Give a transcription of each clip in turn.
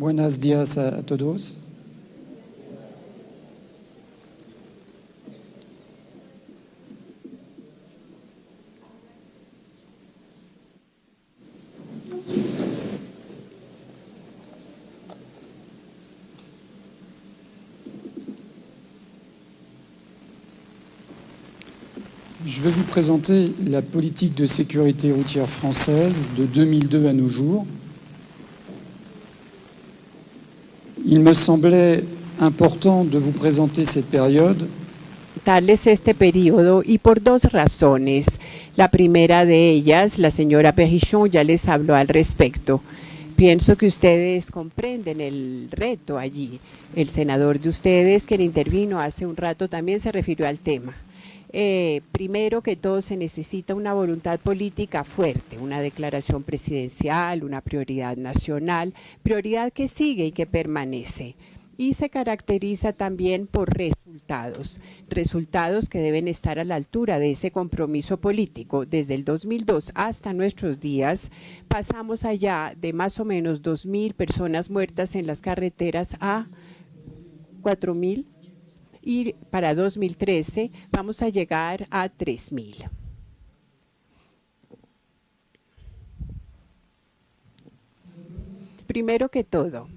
Buenos días a todos. Je vais vous présenter la politique de sécurité routière française de 2002 à nos jours. Il me semblait important de vous présenter cette période. Darles este periodo y por dos razones. La primera de ellas, la señora Perrichon ya les habló al respecto. Pienso que ustedes comprenden el reto allí. El senador de ustedes, quien intervino hace un rato, también se refirió al tema. Primero que todo se necesita una voluntad política fuerte, una declaración presidencial, una prioridad nacional, prioridad que sigue y que permanece. Y se caracteriza también por resultados que deben estar a la altura de ese compromiso político. Desde el 2002 hasta nuestros días pasamos allá de más o menos 2.000 personas muertas en las carreteras a 4.000. Y para 2013 vamos a llegar a 3.000. Primero que todo,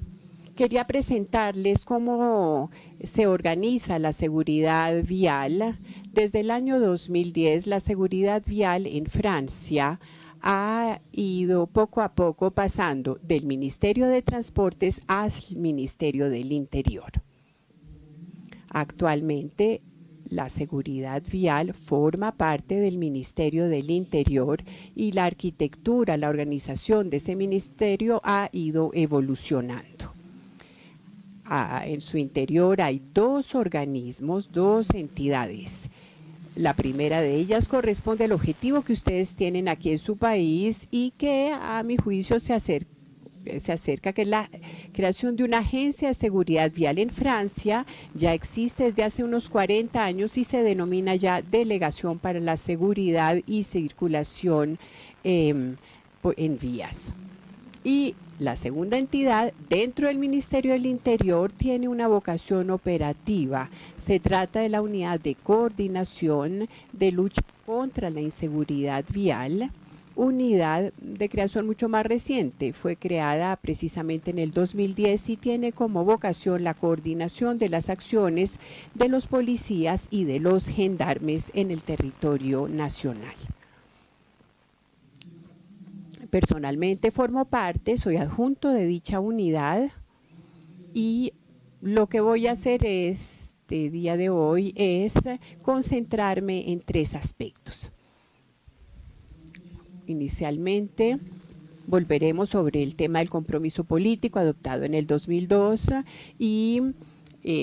quería presentarles cómo se organiza la seguridad vial. Desde el año 2010, la seguridad vial en Francia ha ido poco a poco pasando del Ministerio de Transportes al Ministerio del Interior. Actualmente, la seguridad vial forma parte del Ministerio del Interior y la arquitectura, la organización de ese ministerio ha ido evolucionando. En su interior hay dos organismos, dos entidades. La primera de ellas corresponde al objetivo que ustedes tienen aquí en su país y que a mi juicio se acerca, que es la creación de una agencia de seguridad vial en Francia. Ya existe desde hace unos 40 años y se denomina ya Delegación para la Seguridad y Circulación en Vías. Y la segunda entidad, dentro del Ministerio del Interior, tiene una vocación operativa. Se trata de la Unidad de Coordinación de Lucha contra la Inseguridad Vial, unidad de creación mucho más reciente. Fue creada precisamente en el 2010 y tiene como vocación la coordinación de las acciones de los policías y de los gendarmes en el territorio nacional. Personalmente formo parte, soy adjunto de dicha unidad y lo que voy a hacer este día de hoy es concentrarme en tres aspectos. Inicialmente volveremos sobre el tema del compromiso político adoptado en el 2002 y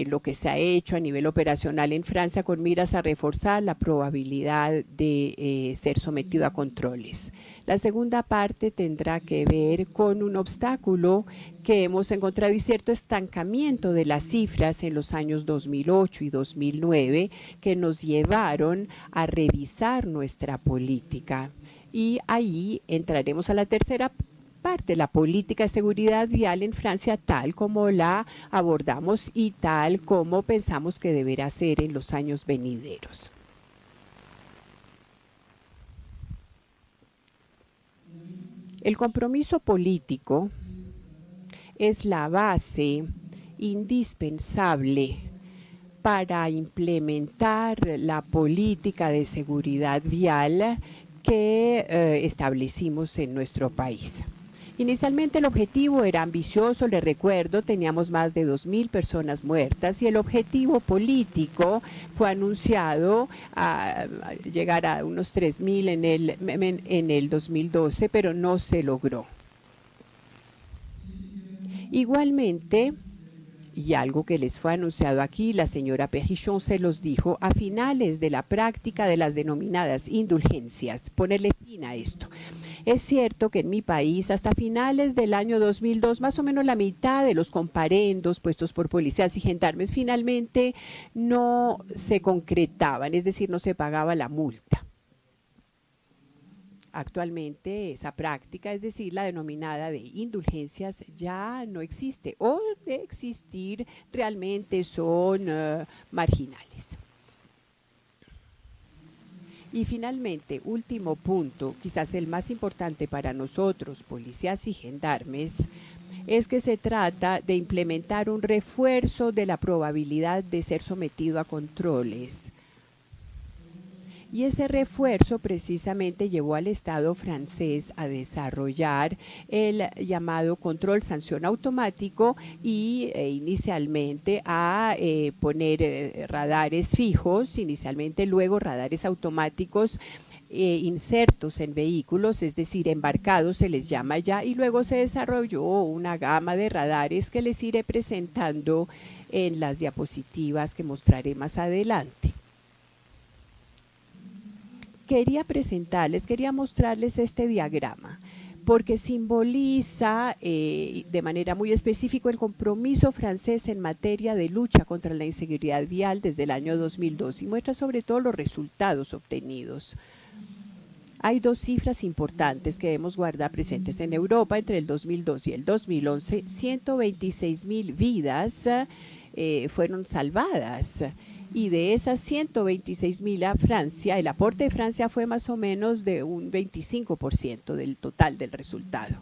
lo que se ha hecho a nivel operacional en Francia con miras a reforzar la probabilidad de ser sometido a controles. La segunda parte tendrá que ver con un obstáculo que hemos encontrado y cierto estancamiento de las cifras en los años 2008 y 2009 que nos llevaron a revisar nuestra política. Y ahí entraremos a la tercera parte, la política de seguridad vial en Francia tal como la abordamos y tal como pensamos que deberá ser en los años venideros. El compromiso político es la base indispensable para implementar la política de seguridad vial que establecimos en nuestro país. Inicialmente el objetivo era ambicioso, les recuerdo, teníamos más de 2.000 personas muertas y el objetivo político fue anunciado a llegar a unos 3.000 en el 2012, pero no se logró. Igualmente, y algo que les fue anunciado aquí, la señora Perrichon se los dijo, a finales de la práctica de las denominadas indulgencias, ponerle fin a esto. Es cierto que en mi país, hasta finales del año 2002, más o menos la mitad de los comparendos puestos por policías y gendarmes finalmente no se concretaban, es decir, no se pagaba la multa. Actualmente esa práctica, es decir, la denominada de indulgencias, ya no existe, o de existir realmente son marginales. Y finalmente, último punto, quizás el más importante para nosotros, policías y gendarmes, es que se trata de implementar un refuerzo de la probabilidad de ser sometido a controles. Y ese refuerzo precisamente llevó al Estado francés a desarrollar el llamado control sanción automático y inicialmente a poner radares fijos, inicialmente luego radares automáticos insertos en vehículos, es decir, embarcados se les llama ya, y luego se desarrolló una gama de radares que les iré presentando en las diapositivas que mostraré más adelante. Quería mostrarles este diagrama, porque simboliza de manera muy específica el compromiso francés en materia de lucha contra la inseguridad vial desde el año 2002 y muestra sobre todo los resultados obtenidos. Hay dos cifras importantes que debemos guardar presentes. En Europa, entre el 2002 y el 2011, 126.000 vidas fueron salvadas. Y de esas 126.000 a Francia, el aporte de Francia fue más o menos de un 25% del total del resultado.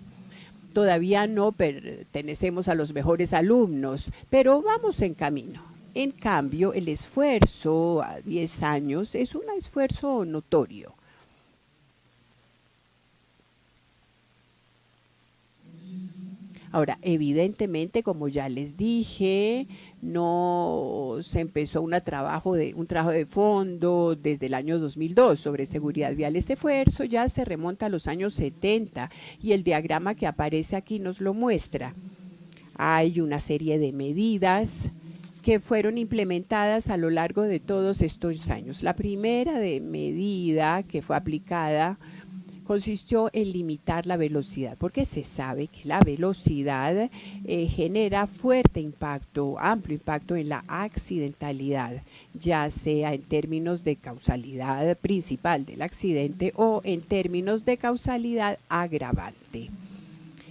Todavía no pertenecemos a los mejores alumnos, pero vamos en camino. En cambio, el esfuerzo a 10 años es un esfuerzo notorio. Ahora, evidentemente, como ya les dije, no se empezó un trabajo de fondo desde el año 2002 sobre seguridad vial. Este esfuerzo ya se remonta a los años 70 y el diagrama que aparece aquí nos lo muestra. Hay una serie de medidas que fueron implementadas a lo largo de todos estos años. La primera medida que fue aplicada consistió en limitar la velocidad, porque se sabe que la velocidad genera fuerte impacto, amplio impacto en la accidentalidad, ya sea en términos de causalidad principal del accidente o en términos de causalidad agravante.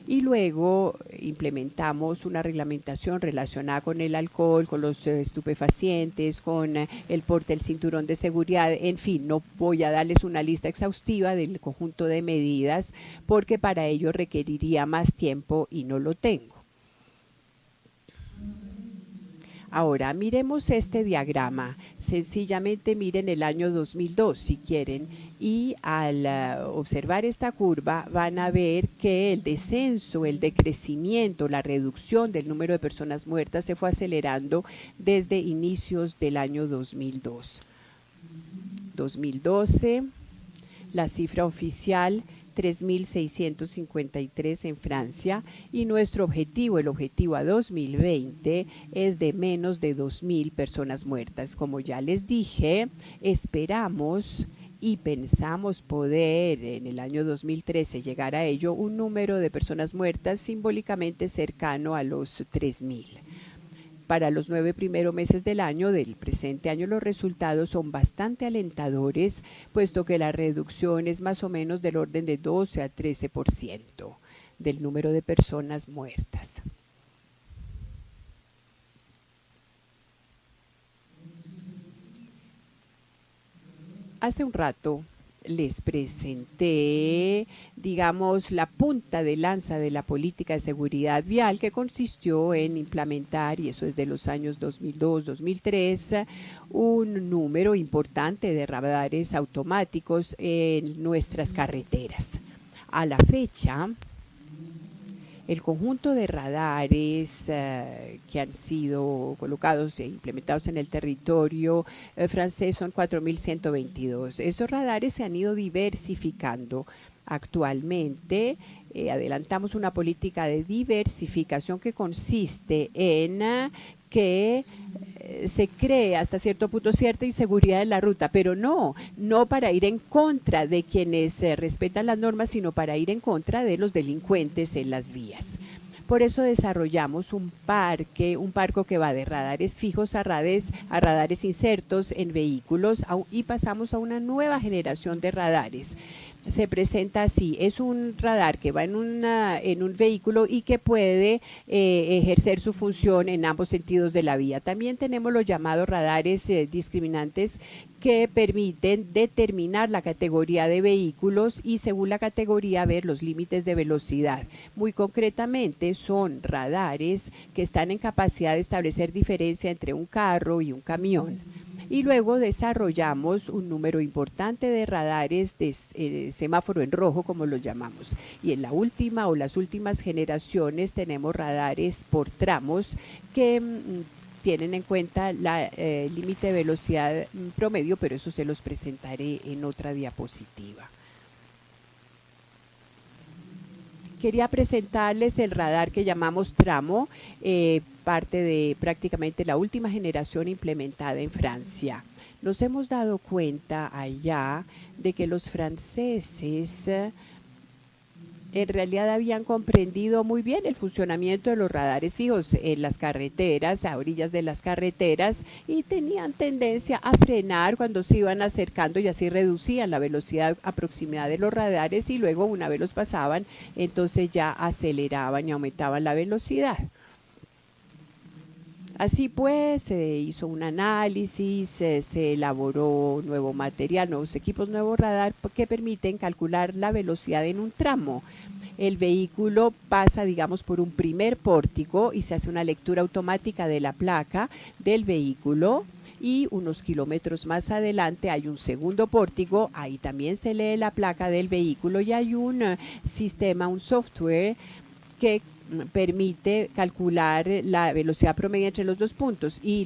Y luego implementamos una reglamentación relacionada con el alcohol, con los estupefacientes, con el porte del cinturón de seguridad. En fin, no voy a darles una lista exhaustiva del conjunto de medidas porque para ello requeriría más tiempo y no lo tengo. Ahora, miremos este diagrama. Sencillamente miren el año 2002 si quieren y al observar esta curva van a ver que el descenso, el decrecimiento, la reducción del número de personas muertas se fue acelerando desde inicios del año 2002. 2012, la cifra oficial 3.653 en Francia y nuestro objetivo, el objetivo a 2020 es de menos de 2.000 personas muertas. Como ya les dije, esperamos y pensamos poder en el año 2013 llegar a ello un número de personas muertas simbólicamente cercano a los 3.000. Para los 9 primeros meses del año, del presente año, los resultados son bastante alentadores, puesto que la reducción es más o menos del orden de 12 a 13% del número de personas muertas. Hace un rato les presenté, digamos, la punta de lanza de la política de seguridad vial que consistió en implementar, y eso es de los años 2002-2003, un número importante de radares automáticos en nuestras carreteras. A la fecha, el conjunto de radares que han sido colocados e implementados en el territorio francés son 4.122. Esos radares se han ido diversificando. Actualmente adelantamos una política de diversificación que consiste en que se cree hasta cierto punto cierta inseguridad en la ruta, pero no para ir en contra de quienes respetan las normas, sino para ir en contra de los delincuentes en las vías. Por eso desarrollamos un parco que va de radares fijos a radares insertos en vehículos y pasamos a una nueva generación de radares. se presenta así. Es un radar que va en un vehículo y que puede ejercer su función en ambos sentidos de la vía. También tenemos los llamados radares discriminantes que permiten determinar la categoría de vehículos y según la categoría ver los límites de velocidad. Muy concretamente son radares que están en capacidad de establecer diferencia entre un carro y un camión. Y luego desarrollamos un número importante de radares de semáforo en rojo, como los llamamos. Y en la última o las últimas generaciones tenemos radares por tramos que tienen en cuenta la límite de velocidad promedio, pero eso se los presentaré en otra diapositiva. Quería presentarles el radar que llamamos Tramo, parte de prácticamente la última generación implementada en Francia. Nos hemos dado cuenta allá de que los franceses en realidad habían comprendido muy bien el funcionamiento de los radares fijos en las carreteras, a orillas de las carreteras, y tenían tendencia a frenar cuando se iban acercando y así reducían la velocidad aproximada de los radares y luego una vez los pasaban, entonces ya aceleraban y aumentaban la velocidad. Así pues, se hizo un análisis, se elaboró nuevo material, nuevos equipos, nuevos radar que permiten calcular la velocidad en un tramo. El vehículo pasa, digamos, por un primer pórtico y se hace una lectura automática de la placa del vehículo. Y unos kilómetros más adelante hay un segundo pórtico, ahí también se lee la placa del vehículo y hay un sistema, un software que permite calcular la velocidad promedio entre los dos puntos y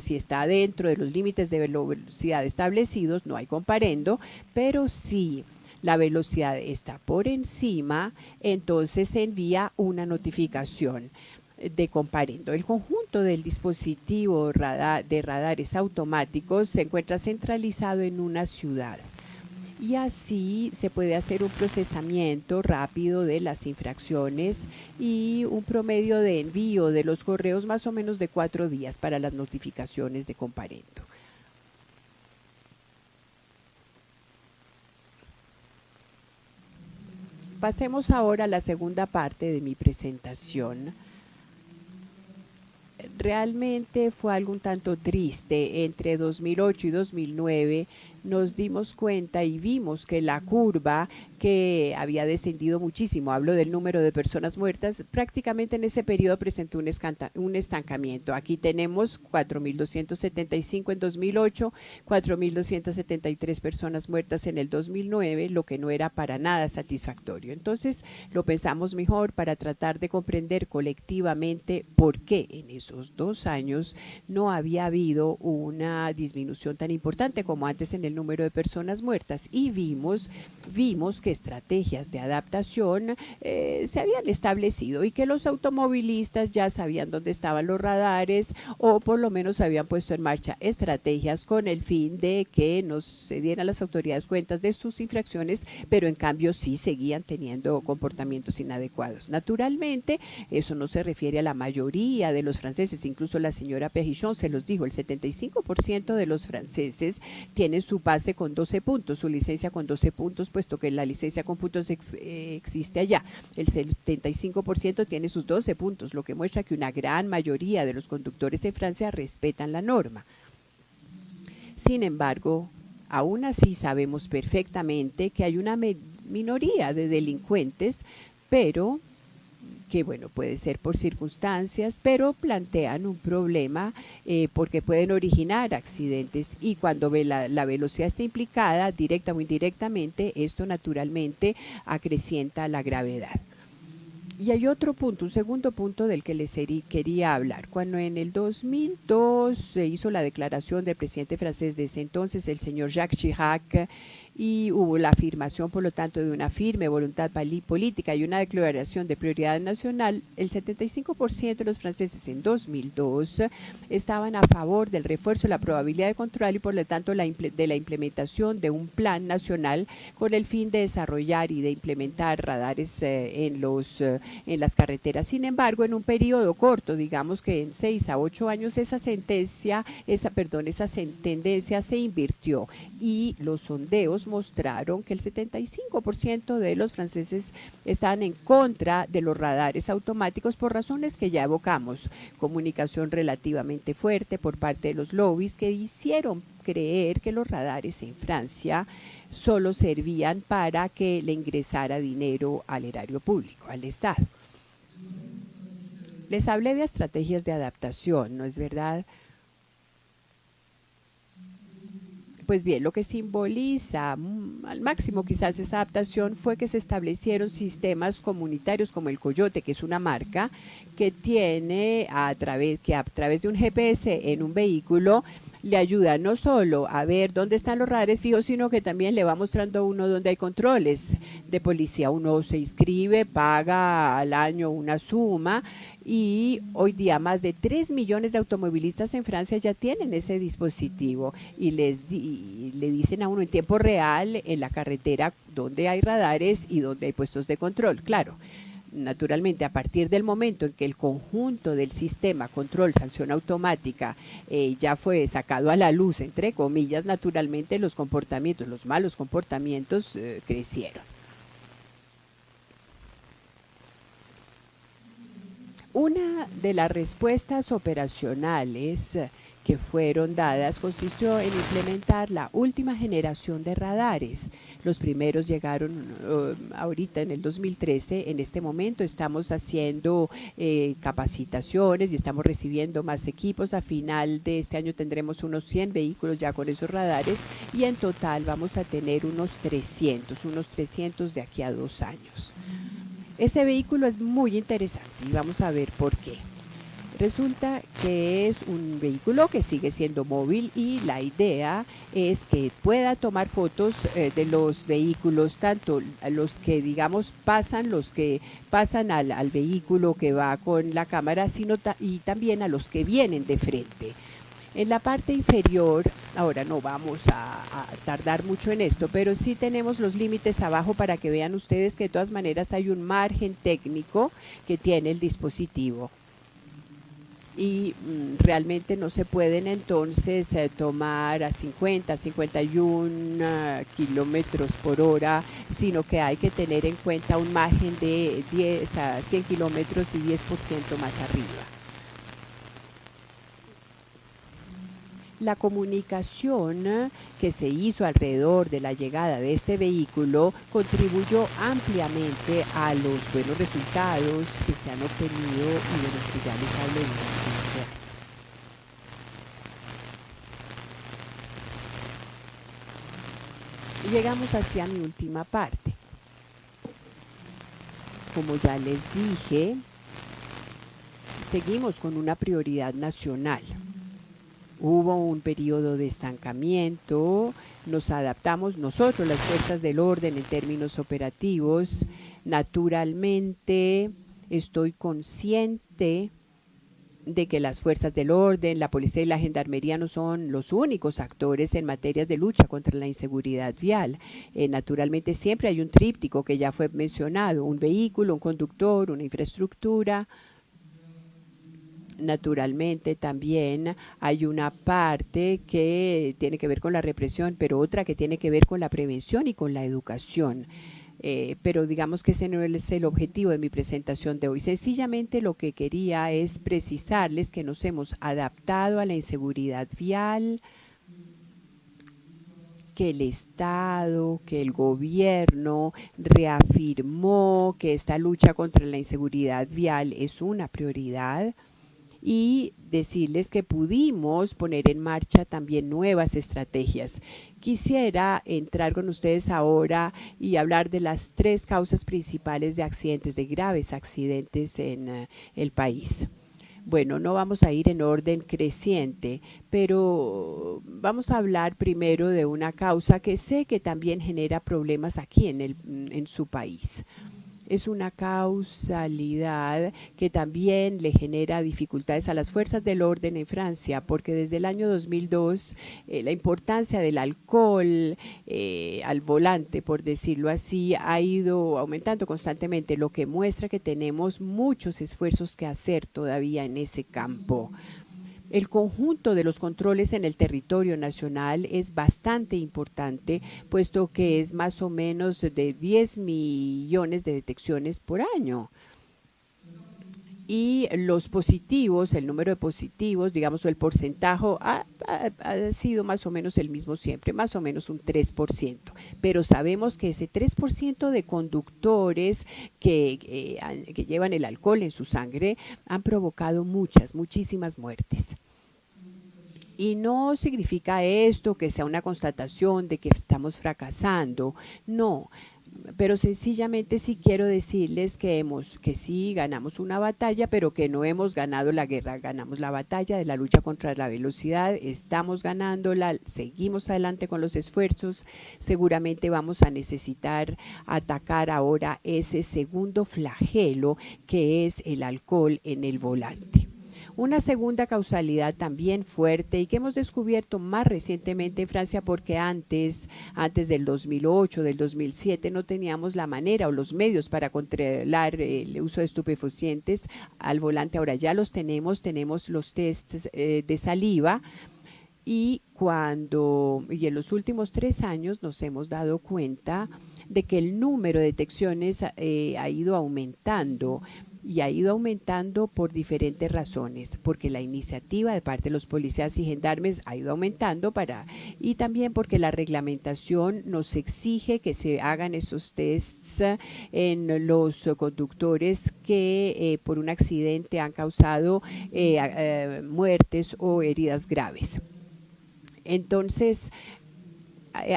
si está dentro de los límites de velocidad establecidos, no hay comparendo, pero si la velocidad está por encima, entonces se envía una notificación de comparendo. El conjunto del dispositivo de radares automáticos se encuentra centralizado en una ciudad. Y así se puede hacer un procesamiento rápido de las infracciones y un promedio de envío de los correos más o menos de 4 días para las notificaciones de comparendo. Pasemos ahora a la segunda parte de mi presentación. Realmente fue algo un tanto triste. Entre 2008 y 2009 nos dimos cuenta y vimos que la curva que había descendido muchísimo, hablo del número de personas muertas, prácticamente en ese periodo presentó un estancamiento. Aquí tenemos 4.275 en 2008, 4.273 personas muertas en el 2009, lo que no era para nada satisfactorio. Entonces lo pensamos mejor para tratar de comprender colectivamente por qué en esos 2 años no había habido una disminución tan importante como antes en el número de personas muertas, y vimos que estrategias de adaptación se habían establecido y que los automovilistas ya sabían dónde estaban los radares o por lo menos habían puesto en marcha estrategias con el fin de que no se dieran las autoridades cuentas de sus infracciones, pero en cambio sí seguían teniendo comportamientos inadecuados. Naturalmente, eso no se refiere a la mayoría de los franceses, incluso la señora Perrichon se los dijo, el 75% de los franceses tienen su pase con 12 puntos, su licencia con 12 puntos, puesto que la licencia con puntos existe allá. El 75% tiene sus 12 puntos, lo que muestra que una gran mayoría de los conductores en Francia respetan la norma. Sin embargo, aún así sabemos perfectamente que hay una minoría de delincuentes, pero que bueno, puede ser por circunstancias, pero plantean un problema porque pueden originar accidentes y cuando la velocidad está implicada, directa o indirectamente, esto naturalmente acrecienta la gravedad. Y hay otro punto, un segundo punto del que les quería hablar. Cuando en el 2002 se hizo la declaración del presidente francés de ese entonces, el señor Jacques Chirac, y hubo la afirmación, por lo tanto, de una firme voluntad política y una declaración de prioridad nacional, el 75% de los franceses en 2002 estaban a favor del refuerzo de la probabilidad de control y, por lo tanto, de la implementación de un plan nacional con el fin de desarrollar y de implementar radares en las carreteras. Sin embargo, en un periodo corto, digamos que en 6 a 8 años, esa tendencia se invirtió y los sondeos nos mostraron que el 75% de los franceses están en contra de los radares automáticos por razones que ya evocamos. Comunicación relativamente fuerte por parte de los lobbies que hicieron creer que los radares en Francia solo servían para que le ingresara dinero al erario público, al Estado. Les hablé de estrategias de adaptación, ¿no es verdad? Pues bien, lo que simboliza al máximo quizás esa adaptación fue que se establecieron sistemas comunitarios como el Coyote, que es una marca que tiene a través de un GPS en un vehículo le ayuda no solo a ver dónde están los radares fijos, sino que también le va mostrando a uno dónde hay controles de policía. Uno se inscribe, paga al año una suma y hoy día más de 3 millones de automovilistas en Francia ya tienen ese dispositivo y le dicen a uno en tiempo real en la carretera dónde hay radares y dónde hay puestos de control. Claro, naturalmente, a partir del momento en que el conjunto del sistema control, sanción automática ya fue sacado a la luz, entre comillas, naturalmente los comportamientos, los malos comportamientos crecieron. Una de las respuestas operacionales que fueron dadas consistió en implementar la última generación de radares. Los primeros llegaron ahorita en el 2013, en este momento estamos haciendo capacitaciones y estamos recibiendo más equipos. A final de este año tendremos unos 100 vehículos ya con esos radares y en total vamos a tener unos 300 de aquí a 2 años. Este vehículo es muy interesante y vamos a ver por qué. Resulta que es un vehículo que sigue siendo móvil y la idea es que pueda tomar fotos de los vehículos, tanto los que digamos los que pasan al vehículo que va con la cámara, y también a los que vienen de frente. En la parte inferior, ahora no vamos a tardar mucho en esto, pero sí tenemos los límites abajo para que vean ustedes que de todas maneras hay un margen técnico que tiene el dispositivo. Y realmente no se pueden entonces tomar a 51 kilómetros por hora, sino que hay que tener en cuenta un margen de 10 a 100 kilómetros y 10% más arriba. La comunicación que se hizo alrededor de la llegada de este vehículo contribuyó ampliamente a los buenos resultados que se han obtenido y de los que ya les hablé en el inicio. Llegamos hacia mi última parte. Como ya les dije, seguimos con una prioridad nacional. Hubo un periodo de estancamiento, nos adaptamos nosotros, las fuerzas del orden en términos operativos. Naturalmente, estoy consciente de que las fuerzas del orden, la policía y la gendarmería no son los únicos actores en materia de lucha contra la inseguridad vial. Naturalmente, siempre hay un tríptico que ya fue mencionado, un vehículo, un conductor, una infraestructura. Naturalmente también hay una parte que tiene que ver con la represión, pero otra que tiene que ver con la prevención y con la educación. Pero digamos que ese no es el objetivo de mi presentación de hoy. Sencillamente lo que quería es precisarles que nos hemos adaptado a la inseguridad vial, que el Estado, que el gobierno reafirmó que esta lucha contra la inseguridad vial es una prioridad. Y decirles que pudimos poner en marcha también nuevas estrategias. Quisiera entrar con ustedes ahora y hablar de las 3 causas principales de accidentes, de graves accidentes en el país. Bueno, no vamos a ir en orden creciente, pero vamos a hablar primero de una causa que sé que también genera problemas aquí en su país. Es una causalidad que también le genera dificultades a las fuerzas del orden en Francia, porque desde el año 2002 la importancia del alcohol al volante, por decirlo así, ha ido aumentando constantemente, lo que muestra que tenemos muchos esfuerzos que hacer todavía en ese campo. El conjunto de los controles en el territorio nacional es bastante importante, puesto que es más o menos de 10 millones de detecciones por año. Y los positivos, el número de positivos, digamos, o el porcentaje ha sido más o menos el mismo siempre, más o menos un 3%. Pero sabemos que ese 3% de conductores que llevan el alcohol en su sangre han provocado muchísimas muertes. Y no significa esto que sea una constatación de que estamos fracasando, no. Pero sencillamente sí quiero decirles que sí ganamos una batalla, pero que no hemos ganado la guerra. Ganamos la batalla de la lucha contra la velocidad, estamos ganándola, seguimos adelante con los esfuerzos. Seguramente vamos a necesitar atacar ahora ese segundo flagelo que es el alcohol en el volante. Una segunda causalidad también fuerte y que hemos descubierto más recientemente en Francia, porque antes del 2008, del 2007, no teníamos la manera o los medios para controlar el uso de estupefacientes al volante. Ahora ya los tenemos los tests de saliva. Y en los últimos 3 años nos hemos dado cuenta de que el número de detecciones ha ido aumentando. Y ha ido aumentando por diferentes razones, porque la iniciativa de parte de los policías y gendarmes ha ido aumentando y también porque la reglamentación nos exige que se hagan esos tests en los conductores que por un accidente han causado muertes o heridas graves. Entonces,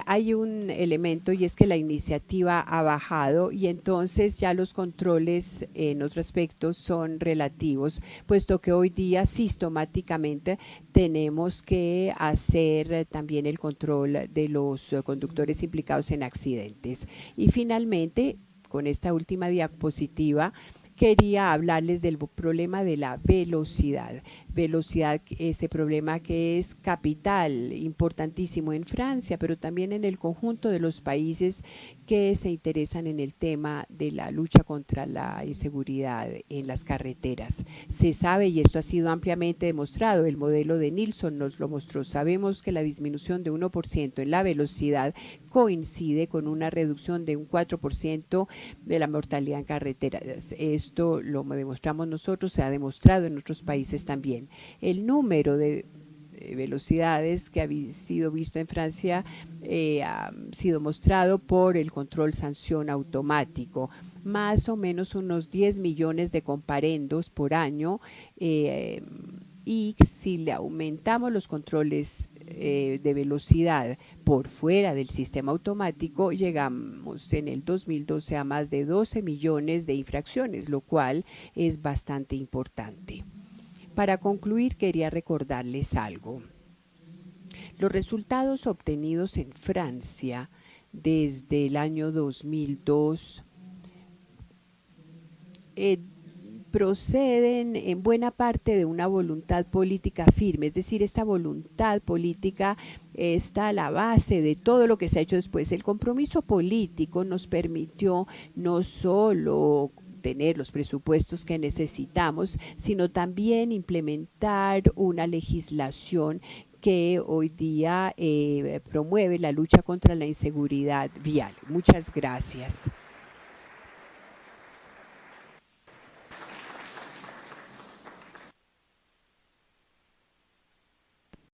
hay un elemento, y es que la iniciativa ha bajado, y entonces ya los controles en otros aspectos son relativos, puesto que hoy día sistemáticamente tenemos que hacer también el control de los conductores implicados en accidentes. Y finalmente, con esta última diapositiva, quería hablarles del problema de la velocidad, ese problema que es capital, importantísimo en Francia, pero también en el conjunto de los países que se interesan en el tema de la lucha contra la inseguridad en las carreteras. Se sabe, y esto ha sido ampliamente demostrado, el modelo de Nilsson nos lo mostró, sabemos que la disminución de 1% en la velocidad coincide con una reducción de un 4% de la mortalidad en carreteras. Esto lo demostramos nosotros, se ha demostrado en otros países también. El número de velocidades que ha sido visto en Francia ha sido mostrado por el control sanción automático, más o menos unos 10 millones de comparendos por año, y si le aumentamos los controles de velocidad por fuera del sistema automático, llegamos en el 2012 a más de 12 millones de infracciones, lo cual es bastante importante. Para concluir, quería recordarles algo. Los resultados obtenidos en Francia desde el año 2002 proceden en buena parte de una voluntad política firme, es decir, esta voluntad política está a la base de todo lo que se ha hecho después. El compromiso político nos permitió no solo tener los presupuestos que necesitamos, sino también implementar una legislación que hoy día promueve la lucha contra la inseguridad vial. Muchas gracias.